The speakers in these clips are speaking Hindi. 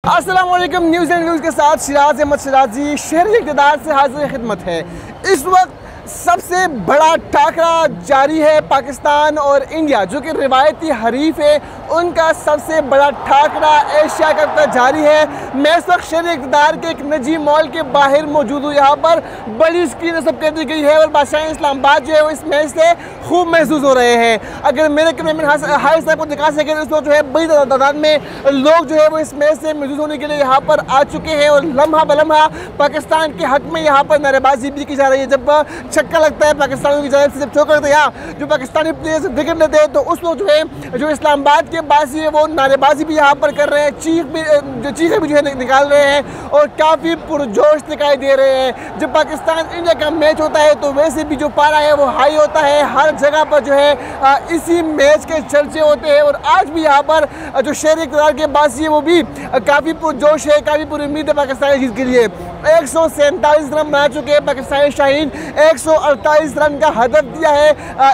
अस्सलाम वालेकुम। न्यूज़ीलैंड न्यूज़ के साथ सिराज अहमद सिराजी शहरी इक़्तिदार से हाजिर खिदमत है। इस वक्त सबसे बड़ा टाकरा जारी है पाकिस्तान और इंडिया, जो कि रिवायती हरीफ है, उनका सबसे बड़ा टाकरा एशिया कप का जारी है। मैं इस वक्त शहरी इक़्तिदार के एक निजी मॉल के बाहर मौजूद हूँ। यहाँ पर बड़ी स्क्रीन सब कर दी गई है और बादशाह इस्लामाबाद जो है वो इस मैच से खूब महसूस हो रहे हैं। अगर मेरे कैमरामैन हारिस साहब को दिखा सके तो इस वक्त जो है बड़ी तादाद में लोग जो है वो इस मैच से महसूस होने के लिए यहाँ पर आ चुके हैं और लम्हा बलम्हा पाकिस्तान के हक में यहाँ पर नारेबाजी भी की जा रही है। जब छक्का लगता है पाकिस्तानियों की जानिब से, जब चौका लगता है या जो पाकिस्तानी प्लेयर्स विकेट लेते हैं, तो उस वक्त जो है जो इस्लामाबाद के बासी है वो नारेबाजी भी यहाँ पर कर रहे हैं, चीखें भी जो है निकाल रहे हैं और काफ़ी पुरजोश दिखाई दे रहे हैं। जब पाकिस्तान इंडिया का मैच होता है तो वैसे भी जो पारा है वो हाई होता है, हर जगह पर जो है इसी मैच के चर्चे होते हैं। और आज भी यहाँ पर जो शहरी इक़्तिदार के बासी है वो भी काफ़ी पुरजोश है, काफ़ी पूरी उम्मीद है पाकिस्तानी जीत के लिए। 147 रन बना चुके हैं पाकिस्तानी शाहीन, 148 रन का हदफ दिया है।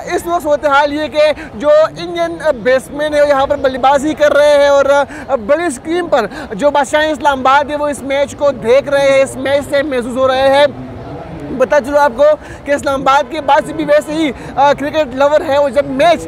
इस वक्त सूरत हाल ये कि जो इंडियन बैट्समैन है वो यहाँ पर बल्लेबाजी कर रहे हैं और बड़ी स्क्रीन पर जो बादशाह इस्लामाबाद है वो इस मैच को देख रहे हैं, इस मैच से महसूस हो रहे हैं। बता चलो आपको कि इस्लामाबाद के बाद से भी वैसे ही क्रिकेट लवर है और जब मैच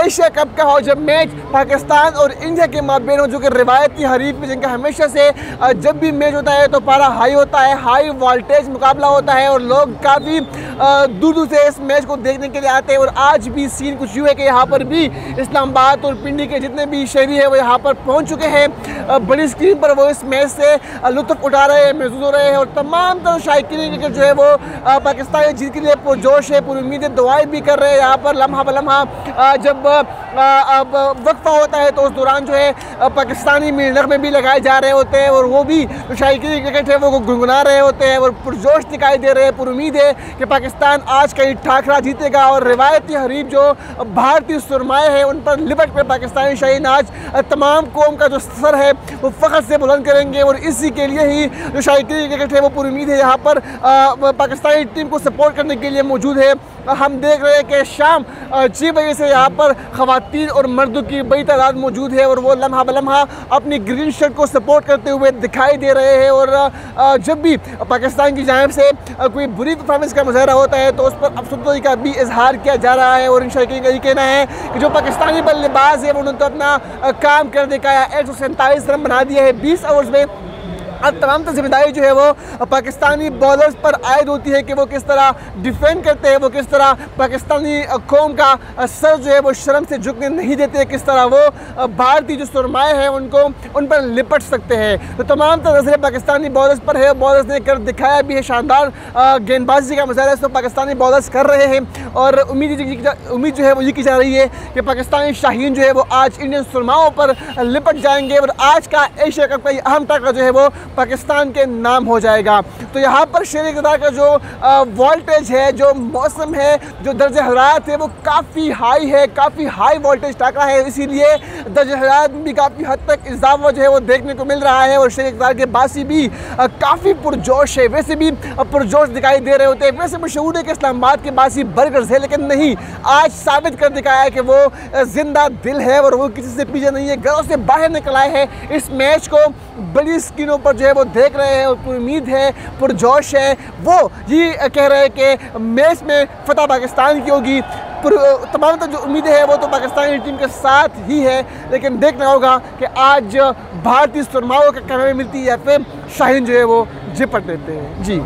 एशिया कप का हो, जब मैच पाकिस्तान और इंडिया के माबेन हो, जो कि रिवायती हरीफ में जिनका हमेशा से जब भी मैच होता है तो पारा हाई होता है, हाई वोल्टेज मुकाबला होता है और लोग काफ़ी दूर दूर से इस मैच को देखने के लिए आते हैं। और आज भी सीन कुछ यूँ है कि यहाँ पर भी इस्लामाबाद और पिंडी के जितने भी शहरी है वो यहाँ पर पहुँच चुके हैं। बड़ी स्क्रीन पर वो इस मैच से लुत्फ़ उठा रहे हैं, महसूस हो रहे हैं और तमाम तरह शायकीन क्रिकेट जो है वो पाकिस्तान जीत के लिए पुरजोश है, पूरी उम्मीदें दुआएं भी कर रहे हैं। यहाँ पर लम्हा बलम्हा जब वक्फा होता है तो उस दौरान जो है पाकिस्तानी नग़मे भी लगाए जा रहे होते हैं और वो भी शायकीन क्रिकेट है वो गुनगुना रहे होते हैं और पुरजोश दिखाई दे रहे हैं। पूरी उम्मीद है कि पाकिस्तान आज का ये ठाकरा जीतेगा और रिवायती हरीफ जो भारतीय सुरमाए हैं उन पर लिपट कर पाकिस्तानी शाहीन आज तमाम कौम का जो सर है वो फ़ख्र से बुलंद करेंगे। और इसी के लिए ही जो शायकीन क्रिकेट है वो पूरी उम्मीद है यहाँ पर पाकिस्तानी टीम को सपोर्ट करने के लिए मौजूद है। हम देख रहे हैं कि शाम 6 बजे से यहाँ पर ख़वातीन और मर्दों की बड़ी तादाद मौजूद है और वो लम्हा बलम्हा अपनी ग्रीन शर्ट को सपोर्ट करते हुए दिखाई दे रहे हैं। और जब भी पाकिस्तान की जानिब से कोई बुरी परफॉर्मेंस का मुजाहरा होता है तो उस पर अफसोस का भी इजहार किया जा रहा है। और इन शायकीन का ये कहना है कि जो पाकिस्तानी बल्लेबाज है उन्होंने तो अपना काम कर दिखाया, 147 रन बना दिए हैं 20 ओवर्स में। अब तमाम जिम्मेदारी जो है वो पाकिस्तानी बॉलर्स पर आयद होती है कि वो किस तरह डिफेंड करते हैं, वो किस तरह पाकिस्तानी कौम का सर जो है वो शर्म से झुकने नहीं देते, किस तरह वो भारतीय जो सुरमाए हैं उनको उन पर लिपट सकते हैं। तो तमाम नजरें पाकिस्तानी बॉलर्स पर है, बॉलर्स ने कर दिखाया भी है, शानदार गेंदबाजी का मुजाहरा इस वक्त पाकिस्तानी बॉलर्स कर रहे हैं। और उम्मीद जो है वो ये की जा रही है कि पाकिस्तानी शाहीन जो है वो आज इंडियन सुरमाओं पर लिपट जाएंगे और आज का एशिया कप का अहम टाकरा जो है वो पाकिस्तान के नाम हो जाएगा। तो यहाँ पर शहरी इक़्तिदार का जो वोल्टेज है, जो मौसम है, जो दर्जा हरारत है वो काफ़ी हाई है, काफ़ी हाई वोल्टेज टाकरा है, इसीलिए दर्जा हरारत में भी काफ़ी हद तक इजाफा जो है वो देखने को मिल रहा है। और शहरी इक़्तिदार के बासी भी काफ़ी पुरजोश है, वैसे भी पुरजोश दिखाई दे रहे होते हैं। वैसे मशहूर है कि इस्लामाबाद के बासी बर्गर्स है, लेकिन नहीं, आज साबित कर दिखाया है कि वो जिंदा दिल है और वो किसी से पीछे नहीं है, घरों से बाहर निकल आए हैं। इस मैच को बड़ी स्क्रीनों पर जो है वो देख रहे हैं और पूरी उम्मीद है, पुरजोश है। वो ये कह रहे हैं कि मैच में फतह पाकिस्तान की होगी। तमाम तो जो उम्मीदें हैं वो तो पाकिस्तानी टीम के साथ ही है, लेकिन देखना होगा कि आज भारतीय सुरमाओं को कामयाबी मिलती है या फिर शाहीन जो है वो झपट देते हैं। जी।